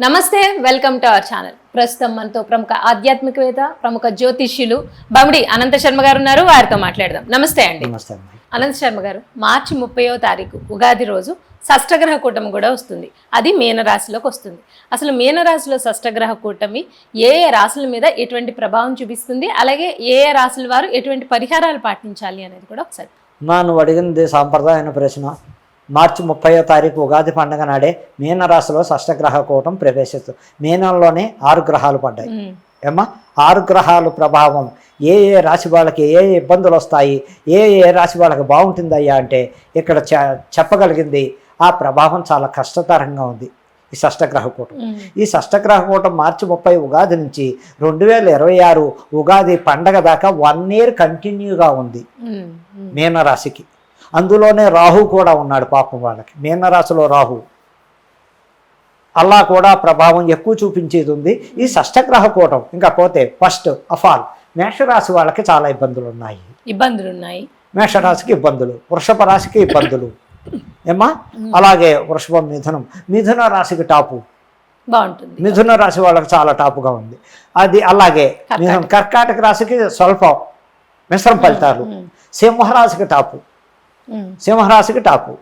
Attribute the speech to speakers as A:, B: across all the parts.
A: నమస్తే, welcome to our channel. ప్రస్తుతం మనతో ప్రముఖ ఆధ్యాత్మికవేత్త, ప్రముఖ జ్యోతిష్యులు బమిడి అనంత శర్మ గారు ఉన్నారు. వారితో మాట్లాడదాం. నమస్తే అండి. అనంత శర్మ గారు, మార్చి 30వ తారీఖు ఉగాది రోజు షష్టగ్రహ కూటమి కూడా వస్తుంది. అది మీనరాశిలోకి వస్తుంది. అసలు మీనరాశిలో షష్టగ్రహ కూటమి ఏ ఏ రాశుల మీద ఎటువంటి ప్రభావం చూపిస్తుంది, అలాగే ఏ ఏ రాశుల వారు ఎటువంటి పరిహారాలు పాటించాలి అనేది కూడా ఒకసారి.
B: నువ్వు అడిగింది సాంప్రదాయమైన ప్రశ్న. మార్చి 30వ తారీఖు ఉగాది పండుగ నాడే మీనరాశిలో షష్టగ్రహ కూటం ప్రవేశిస్తుంది. మీనంలోనే 6 గ్రహాలు పడ్డాయి. ఏమ్మా, 6 గ్రహాలు ప్రభావం ఏ ఏ రాశి వాళ్ళకి ఏ ఏ ఇబ్బందులు వస్తాయి, ఏ ఏ రాశి వాళ్ళకి బాగుంటుందయ్యా అంటే ఇక్కడ చెప్పగలిగింది ఆ ప్రభావం చాలా కష్టతరంగా ఉంది. ఈ షష్టగ్రహ కూటం ఈ షష్టగ్రహ కూటం మార్చి 30 ఉగాది నుంచి 2026 ఉగాది పండగ దాకా 1 year కంటిన్యూగా ఉంది మీనరాశికి. అందులోనే రాహు కూడా ఉన్నాడు పాపం వాళ్ళకి. మీనరాశిలో రాహు అలా కూడా ప్రభావం ఎక్కువ చూపించేది ఉంది ఈ షష్టగ్రహ కూటం. ఇంకా పోతే ఫస్ట్ ఆఫ్ ఆల్ మేషరాశి వాళ్ళకి చాలా ఇబ్బందులు ఉన్నాయి. మేషరాశికి ఇబ్బందులు, వృషభ రాశికి ఇబ్బందులు ఏమా. అలాగే వృషభం, మిథున రాశికి టాపు
A: బాగుంటుంది.
B: మిథున రాశి వాళ్ళకి చాలా టాపుగా ఉంది అది. అలాగే కర్కాటక రాశికి స్వల్పం మిశ్రమ ఫలితాలు. సింహరాశికి టాపు.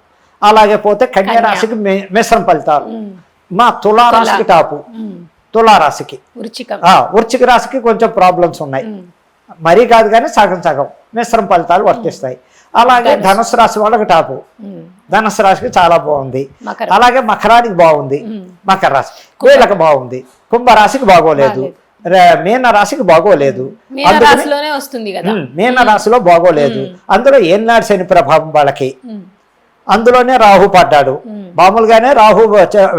B: అలాగే పోతే కన్యా రాశికి మిశ్రమ ఫలితాలు. మా తులారాశికి టాపు. తులారాశికి, వృశ్చిక రాశికి కొంచెం ప్రాబ్లమ్స్ ఉన్నాయి, మరీ కాదు కానీ సగం మిశ్రమ ఫలితాలు వర్తిస్తాయి. అలాగే ధనుసు రాశి వాళ్ళకి టాపు. ధనుసు రాశికి చాలా బాగుంది. అలాగే మకరానికి బాగుంది, మకర రాశి వీళ్ళకి బాగుంది. కుంభరాశికి బాగోలేదు, మీన రాశికి బాగోలేదు. మీన రాశిలో బాగోలేదు. అందులో ఏనాడు శని ప్రభావం వాళ్ళకి. అందులోనే రాహు పడ్డాడు. మామూలుగానే రాహు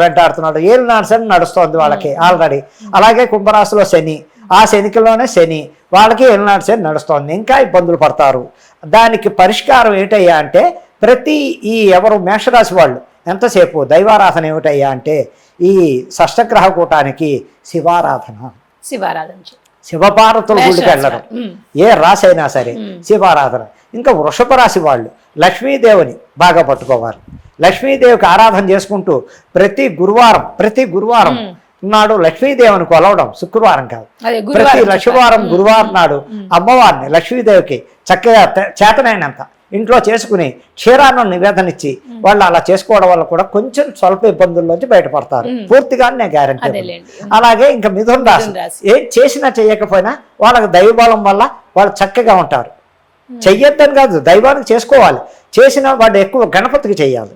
B: వెంటాడుతున్నాడు. ఏనాడు శని నడుస్తోంది వాళ్ళకి ఆల్రెడీ. అలాగే కుంభరాశిలో శని, ఆ శనికిలోనే శని వాళ్ళకి ఏనాడు శని నడుస్తోంది. ఇంకా ఇబ్బందులు పడతారు. దానికి పరిష్కారం ఏంటయ్యా అంటే ఎవరు మేషరాశి వాళ్ళు ఎంతసేపు దైవారాధన ఏమిటయ్యా అంటే ఈ షష్టగ్రహ కూటానికి శివపార్వతుల గుడికి వెళ్ళడం. ఏ రాశి అయినా సరే శివారాధన. ఇంకా వృషభ రాశి వాళ్ళు లక్ష్మీదేవిని బాగా పట్టుకోవాలి. లక్ష్మీదేవికి ఆరాధన చేసుకుంటూ ప్రతి గురువారం నాడు లక్ష్మీదేవిని కొలవడం. శుక్రవారం కాదు, ప్రతి గురువారం నాడు అమ్మవారిని లక్ష్మీదేవికి చక్కగా చేతనైనంత ఇంట్లో చేసుకుని క్షీరాన్నం నివేదన ఇచ్చి వాళ్ళు అలా చేసుకోవడం వల్ల కూడా కొంచెం స్వల్ప ఇబ్బందుల్లోంచి బయటపడతారు. పూర్తిగా నేను గ్యారంటీ. అలాగే ఇంకా మిథున రాశి ఏం చేసినా చేయకపోయినా వాళ్ళకి దైవబలం వల్ల వాళ్ళు చక్కగా ఉంటారు. చెయ్యొద్దని కాదు, దైవానికి చేసుకోవాలి. చేసిన వాడు ఎక్కువ గణపతికి చేయాలి.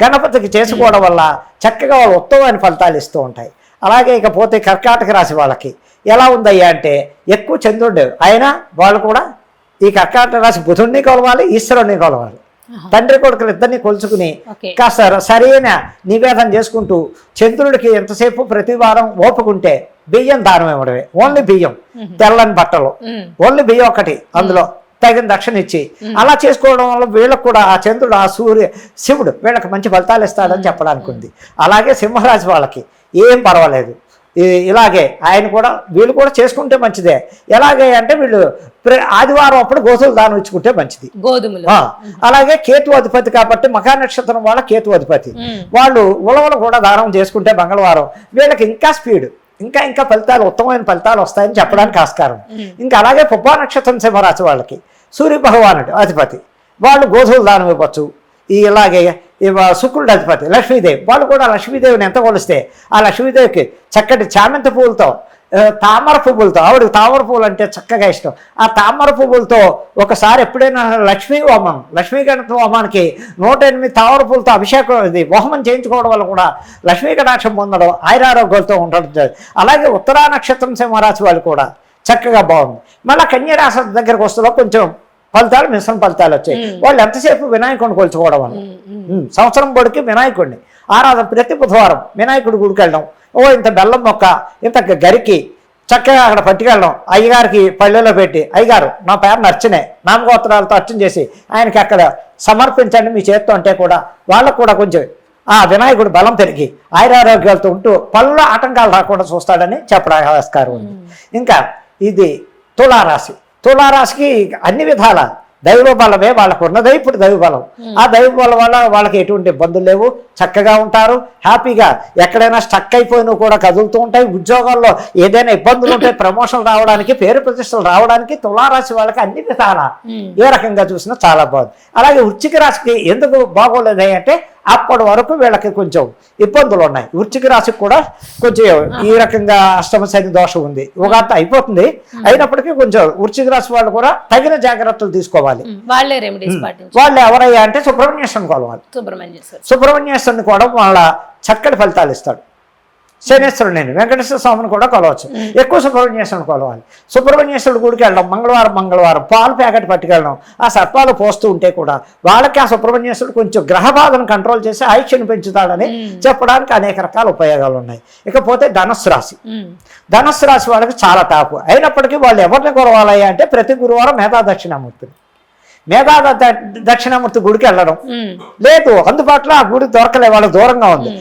B: గణపతికి చేసుకోవడం వల్ల చక్కగా వాళ్ళు ఉత్తమమైన ఫలితాలు ఇస్తూ ఉంటాయి. అలాగే ఇకపోతే కర్కాటక రాశి వాళ్ళకి ఎలా ఉందయ్యా అంటే ఎక్కువ చంద్రుడు అయినా వాళ్ళు కూడా ఈ కర్కాటక రాశి బుధుడిని కొలవాలి, ఈశ్వరుడిని కొలవాలి. తండ్రి కొడుకులు ఇద్దరిని కొలుచుకుని కాస్త సరైన నివేదన చేసుకుంటూ చంద్రుడికి ఎంతసేపు ప్రతి వారం ఓపుకుంటే బియ్యం దానం ఇవ్వడమే. ఓన్లీ బియ్యం, తెల్లని బట్టలు, ఓన్లీ బియ్యం ఒకటి, అందులో తగిన దక్షిణ ఇచ్చి అలా చేసుకోవడం వల్ల వీళ్ళకు కూడా ఆ చంద్రుడు, ఆ శివుడు వీళ్ళకి మంచి ఫలితాలు ఇస్తాడని చెప్పడానికి ఉంది. అలాగే సింహరాశి వాళ్ళకి ఏం పర్వాలేదు. ఇలాగే వీళ్ళు కూడా చేసుకుంటే మంచిదే. ఎలాగే అంటే వీళ్ళు ఆదివారం అప్పుడు గోధుమలు దానం ఇచ్చుకుంటే మంచిది. గోధుమలు. అలాగే కేతు అధిపతి కాబట్టి మఖా నక్షత్రం వాళ్ళ కేతు అధిపతి వాళ్ళు ఉలవలు కూడా దానం చేసుకుంటే మంగళవారం వీళ్ళకి ఇంకా స్పీడ్, ఇంకా ఫలితాలు, ఉత్తమమైన ఫలితాలు వస్తాయని చెప్పడానికి ఆస్కారం. ఇంకా అలాగే పుబ్బా నక్షత్రం సింహరాశి వాళ్ళకి సూర్య భగవానుడు అధిపతి, వాళ్ళు గోధుమలు దానం ఇవ్వచ్చు. ఇలాగే శుక్రుడు అధిపతి లక్ష్మీదేవి, వాళ్ళు కూడా లక్ష్మీదేవిని ఎంత కొలిస్తే ఆ లక్ష్మీదేవికి చక్కటి చామంతి పువ్వులతో, తామర పువ్వులతో, ఆవిడకి తామర పువ్వులు అంటే చక్కగా ఇష్టం. ఆ తామర పువ్వులతో ఒకసారి ఎప్పుడైనా లక్ష్మీ గణపతి హోమానికి 108 తామర పువ్వులతో హోమం చేయించుకోవడం వల్ల కూడా లక్ష్మీ కటాక్షం పొందడం, ఆయురారోగ్యాలతో ఉండడం. అలాగే ఉత్తరా నక్షత్రం సింహరాశి వాళ్ళు కూడా చక్కగా బాగుంది. మళ్ళీ కన్యా రాశి దగ్గరకు వస్తుందో కొంచెం ఫలితాలు మిశ్రమ ఫలితాలు వచ్చాయి. వాళ్ళు ఎంతసేపు వినాయకుడిని కొలుచుకోవడం వల్ల సంవత్సరం పొడికి వినాయకుడిని ఆరాధన, ప్రతి బుధవారం వినాయకుడి గుడికి వెళ్ళడం, ఇంత బెల్లం మొక్క ఇంత గరికి చక్కగా అక్కడ పట్టుకెళ్ళడం, అయ్యగారికి పల్లెలో పెట్టి అయ్యగారు నా పేరుని అర్చనే నామగోత్రాలతో అర్చన చేసి ఆయనకి అక్కడ సమర్పించండి మీ చేత్తో అంటే కూడా వాళ్ళకు కూడా కొంచెం ఆ వినాయకుడు బలం పెరిగి ఆయురారోగ్యాలతో ఉంటూ పనుల్లో ఆటంకాలు రాకుండా చూస్తాడని చెప్పడానికి ఆస్కారం ఉంది. ఇంకా ఇది తులారాశి. తులారాశికి అన్ని విధాల దైవ బలమే వాళ్ళకు ఉన్నదే ఇప్పుడు దైవ బలం. ఆ దైవ బలం వల్ల వాళ్ళకి ఎటువంటి ఇబ్బందులు లేవు, చక్కగా ఉంటారు, హ్యాపీగా. ఎక్కడైనా స్టక్ అయిపోయినా కూడా కదులుతూ ఉంటాయి. ఉద్యోగాల్లో ఏదైనా ఇబ్బందులు ఉంటాయి, ప్రమోషన్ రావడానికి, పేరు ప్రతిష్టలు రావడానికి తులారాశి వాళ్ళకి అన్ని విధాలా ఏ రకంగా చూసినా చాలా బాగుంది. అలాగే వృశ్చిక రాశికి ఎందుకు బాగోలేదు అంటే అప్పటి వరకు వీళ్ళకి కొంచెం ఇబ్బందులు ఉన్నాయి. వృశ్చిక రాశికి కూడా కొంచెం ఈ రకంగా అష్టమ శని దోషం ఉంది. ఉగాది అయిపోతుంది, అయినప్పటికీ కొంచెం వృశ్చిక రాశి వాళ్ళు కూడా తగిన జాగ్రత్తలు తీసుకోవాలి. వాళ్ళు ఎవరయ్యా అంటే సుబ్రహ్మణ్యేశ్వరుని కొలవాలి. సుబ్రహ్మణ్యేశ్వరుని కూడా వాళ్ళ చక్కటి ఫలితాలు ఇస్తాడు. శనేశ్వరుడు, నేను వెంకటేశ్వర స్వామిని కూడా కొలవచ్చు. ఎక్కువ సుబ్రహ్మణ్యేశ్వరుని కొలవాలి. సుబ్రహ్మణ్యేశ్వరుడు గుడికి వెళ్ళడం, మంగళవారం పాలు ప్యాకెట్ పట్టుకెళ్ళడం, ఆ సర్పాలు పోస్తూ ఉంటే కూడా వాళ్ళకి ఆ సుబ్రహ్మణ్యేశ్వరుడు కొంచెం గ్రహ బాధను కంట్రోల్ చేసి ఆయుష్ను పెంచుతాడని చెప్పడానికి అనేక రకాల ఉపయోగాలు ఉన్నాయి. ఇకపోతే ధనుస్సు రాశి. ధనుస్సు రాశి వాళ్ళకి చాలా టాపు. అయినప్పటికీ వాళ్ళు ఎవరిని కొలవాలి అంటే ప్రతి గురువారం మేధా దక్షిణామూర్తిని, మేధా దక్షిణామూర్తి గుడికి వెళ్ళడం. లేదు అందుబాటులో ఆ గుడి దొరకలే, వాళ్ళకి దూరంగా ఉంది,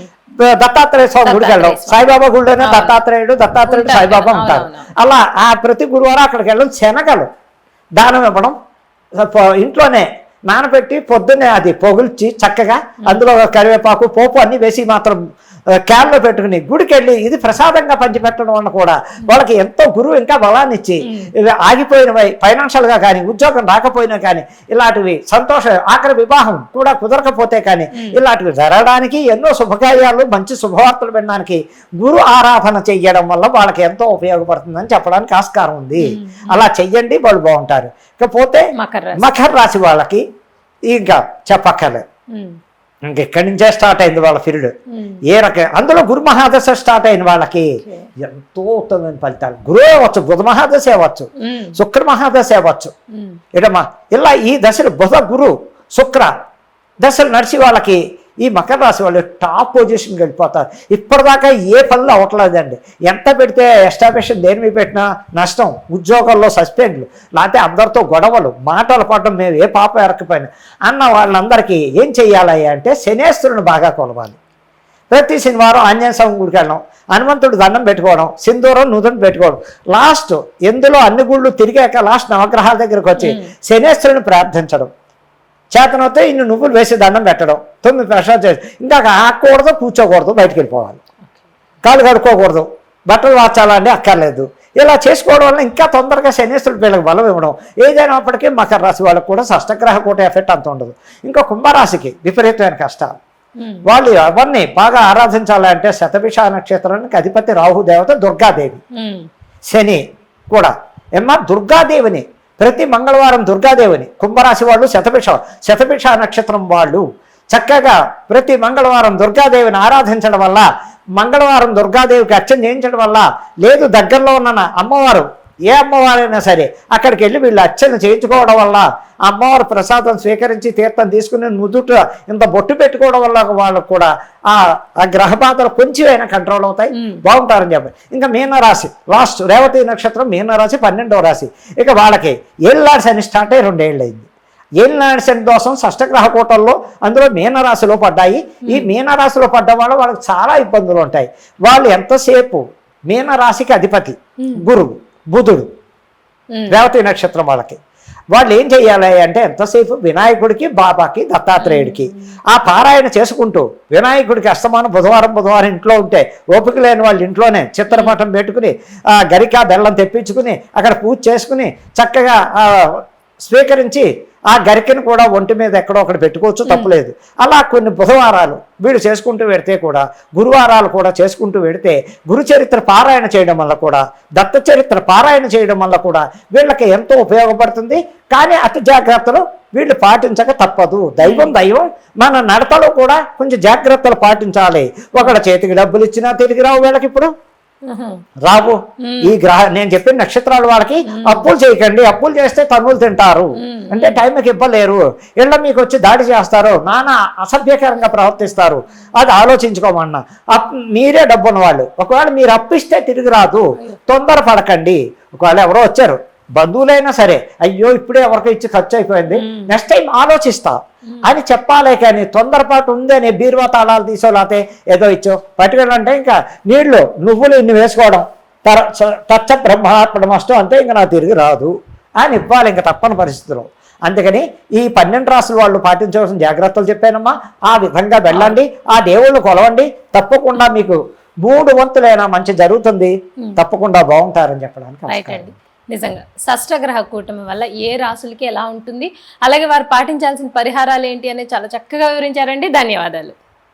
B: దత్తాత్రేయ స్వామి గుడికి వెళ్ళడం. సాయిబాబా గుడిలోనే దత్తాత్రేయుడు సాయిబాబా ఉంటారు. అలా ఆ ప్రతి గురువారం అక్కడికి వెళ్ళడం. శనగలు దానం ఇవ్వడం, ఇంట్లోనే నానబెట్టి పొద్దున్నే అది పొగిల్చి చక్కగా అందులో కరివేపాకు పోపు అన్ని వేసి మాత్రం క్యాన్లో పెట్టుకుని గుడికి వెళ్ళి ఇది ప్రసాదంగా పంచిపెట్టడం వల్ల కూడా వాళ్ళకి ఎంతో గురువు ఇంకా బలాన్ని ఇచ్చి ఆగిపోయినవి ఫైనాన్షియల్గా కానీ ఉద్యోగం రాకపోయినా కానీ ఇలాంటివి సంతోషం, ఆఖరి వివాహం కూడా కుదరకపోతే కానీ ఇలాంటివి జరగడానికి ఎన్నో శుభకార్యాలు మంచి శుభవార్తలు వినడానికి గురు ఆరాధన చెయ్యడం వల్ల వాళ్ళకి ఎంతో ఉపయోగపడుతుందని చెప్పడానికి ఆస్కారం ఉంది. అలా చెయ్యండి, వాళ్ళు బాగుంటారు. ఇకపోతే మకర రాశి వాళ్ళకి ఇంకా చెప్పక్కర్లేదు, ఇంకెక్కడి నుంచే స్టార్ట్ అయింది వాళ్ళ పీరియడ్. ఏ రకం అందులో గురు మహాదశ స్టార్ట్ అయిన వాళ్ళకి ఎంతో ఉత్తమమైన ఫలితాలు. గురువు అవ్వచ్చు, బుధ మహాదశ అవ్వచ్చు, శుక్ర మహాదశ అవ్వచ్చు. ఇటమ్మా ఇలా ఈ దశలు బుధ గురు శుక్ర దశలు నడిచి వాళ్ళకి ఈ మకర రాశి వాళ్ళు టాప్ పొజిషన్కి వెళ్ళిపోతారు. ఇప్పటిదాకా ఏ పనులు అవ్వట్లేదండి. ఎంత పెడితే ఎస్టాబ్లిషన్ దేని మీద పెట్టినా నష్టం, ఉద్యోగాల్లో సస్పెండ్లు, లేకపోతే అందరితో గొడవలు, మాటలు పడడం, మేము ఏ పాప ఎరకపోయినా అన్న వాళ్ళందరికీ ఏం చెయ్యాలి అంటే శనేశ్వరుని బాగా కొలవాలి. ప్రతి శనివారం ఆంజనేయ స్వామి గుడికి వెళ్ళడం, హనుమంతుడు దండం పెట్టుకోవడం, సింధూరం నుదురు పెట్టుకోవడం. లాస్ట్ ఎందులో అన్ని గుళ్ళు తిరిగాక లాస్ట్ నవగ్రహాల దగ్గరకు వచ్చి శనేశ్వరుని ప్రార్థించడం. చేతనవుతే ఇన్ని నువ్వులు వేసి దండం పెట్టడం, 9 ప్రశ్నలు చేసి ఇంకా ఆకూడదు, కూర్చోకూడదు, బయటకు వెళ్ళిపోవాలి, కాళ్ళు కడుక్కోకూడదు, బట్టలు వాచాలంటే అక్కర్లేదు. ఇలా చేసుకోవడం వల్ల ఇంకా తొందరగా శనేశ్వరుడు వీళ్ళకి బలం ఇవ్వడం. ఏదైనప్పటికీ మకర రాశి వాళ్ళకి కూడా షష్టగ్రహ కూట ఎఫెక్ట్ అంత ఉండదు. ఇంకా కుంభరాశికి విపరీతమైన కష్టాలు. వాళ్ళు ఎవరిని బాగా ఆరాధించాలంటే శతభిష నక్షత్రానికి అధిపతి రాహు దేవత దుర్గాదేవి, శని కూడా దుర్గాదేవిని ప్రతి మంగళవారం దుర్గాదేవిని, కుంభరాశి వాళ్ళు శతభిష నక్షత్రం వాళ్ళు చక్కగా ప్రతి మంగళవారం దుర్గాదేవిని ఆరాధించడం వల్ల, మంగళవారం దుర్గాదేవికి అర్చన చేయించడం వల్ల, లేదు దగ్గరలో ఉన్న అమ్మవారు ఏ అమ్మవారైనా సరే అక్కడికి వెళ్ళి వీళ్ళు అర్చన చేయించుకోవడం వల్ల అమ్మవారు ప్రసాదం స్వీకరించి తీర్థం తీసుకుని నుదుట ఇంత బొట్టు పెట్టుకోవడం వల్ల వాళ్ళకు కూడా ఆ గ్రహ బాధలు కొంచెమైనా కంట్రోల్ అవుతాయి, బాగుంటారని చెప్పి. ఇంకా మీనరాశి లాస్ట్ రేవతి నక్షత్రం మీనరాశి 12వ రాశి. ఇక వాళ్ళకి ఏళ్ళనాడు శని స్టార్ట్ అయ్యి 2 ఏళ్ళు అయింది. ఏళ్ళనాడు శని దోషం షష్టగ్రహ కూటల్లో అందులో మీనరాశిలో పడ్డాయి. ఈ మీనరాశిలో పడ్డ వల్ల వాళ్ళకి చాలా ఇబ్బందులు ఉంటాయి. వాళ్ళు ఎంతసేపు మీనరాశికి అధిపతి గురువు బుధుడు, రేవతి నక్షత్రం వాళ్ళకి వాళ్ళు ఏం చెయ్యాలి అంటే ఎంతసేపు వినాయకుడికి, బాబాకి, దత్తాత్రేయుడికి ఆ పారాయణ చేసుకుంటూ వినాయకుడికి అస్తమానం బుధవారం ఇంట్లో ఉంటే ఓపిక లేని వాళ్ళు ఇంట్లోనే చిత్రపటం పెట్టుకుని గరిక బెల్లం తెప్పించుకుని అక్కడ పూజ చేసుకుని చక్కగా స్వీకరించి ఆ గరికను కూడా ఒంటి మీద ఎక్కడో ఒకటి పెట్టుకోవచ్చు, తప్పులేదు. అలా కొన్ని బుధవారాలు వీళ్ళు చేసుకుంటూ పెడితే కూడా, గురువారాలు కూడా చేసుకుంటూ పెడితే గురు చరిత్ర పారాయణ చేయడం వల్ల కూడా, దత్త చరిత్ర పారాయణ చేయడం వల్ల కూడా వీళ్ళకి ఎంతో ఉపయోగపడుతుంది. కానీ అతి జాగ్రత్తలు వీళ్ళు పాటించక తప్పదు. దైవం మన నడతలో కూడా కొంచెం జాగ్రత్తలు పాటించాలి. ఒకళ్ళ చేతికి డబ్బులు ఇచ్చినా తిరిగి రావు వీళ్ళకి, ఇప్పుడు రావు. ఈ నేను చెప్పిన నక్షత్రాల వాళ్ళకి అప్పులు చేయకండి, అప్పులు చేస్తే తన్నులు తింటారు, అంటే టైంకి ఇవ్వలేరు, ఇళ్ళ మీకు వచ్చి దాడి చేస్తారు, నానా అసభ్యకరంగా ప్రవర్తిస్తారు. అది ఆలోచించుకోమన్నా. మీరే డబ్బు ఉన్నవాళ్ళు, ఒకవేళ మీరు అప్పిస్తే తిరిగి రాదు, తొందరపడకండి. ఒకవేళ ఎవరో వచ్చారు బంధువులైనా సరే, అయ్యో ఇప్పుడే ఎవరికి ఇచ్చి ఖర్చు అయిపోయింది, నెక్స్ట్ టైం ఆలోచిస్తా అని చెప్పాలే. కానీ తొందరపాటు ఉందని బీరువా తాళాలు తీసో లేకపోతే ఏదో ఇచ్చో పట్టుకెళ్ళంటే ఇంకా నువ్వులు ఇన్ని వేసుకోవడం, తచ్చ బ్రహ్మార్పణమష్టం అంటే ఇంకా నాకు తిరిగి రాదు అని ఇవ్వాలి ఇంకా తప్పని పరిస్థితుల్లో. అందుకని ఈ 12 రాసుల వాళ్ళు పాటించవలసిన జాగ్రత్తలు చెప్పానమ్మా. ఆ విధంగా వెళ్ళండి, ఆ దేవుళ్ళు కొలవండి, తప్పకుండా మీకు 3 వంతులైనా మంచి జరుగుతుంది, తప్పకుండా బాగుంటారని చెప్పడానికి
A: రైట్
B: నమస్కారం.
A: అండి. నిజంగా షష్ఠగ్రహ కూటమి వల్ల ఏ రాసులకి ఎలా ఉంటుంది, అలాగే వారు పాటించాల్సిన పరిహారాలు ఏంటి అనేది చాలా చక్కగా వివరించారండి. ధన్యవాదాలు.